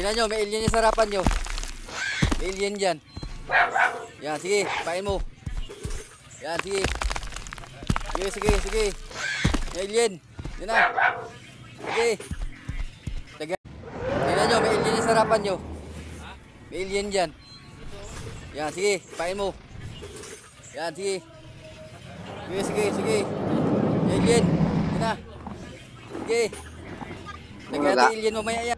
Tingnan nyo, may alien yung sarapan nyo. May alien dyan. Yan, sige, pain mo. Yan, sige. Sige. May alien. Yan na. Sige. Tingnan nyo, may alien yung sarapan nyo. May alien dyan. Yan, sige, pain mo. Yan, sige. Sige. May alien. Yan na. Sige. Lagyan natin alien mamaya yan.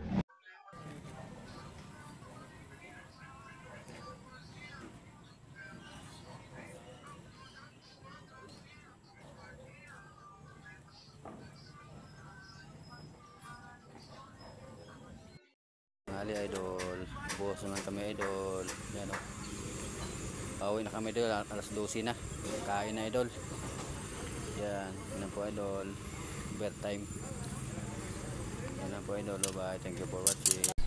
Hali idol, buhos naman kami idol. Yan o. Pauwi na kami idol, alas 12 na. Kain na idol. Yan, yan po idol. Bedtime. Yan po idol, bye. Thank you for watching.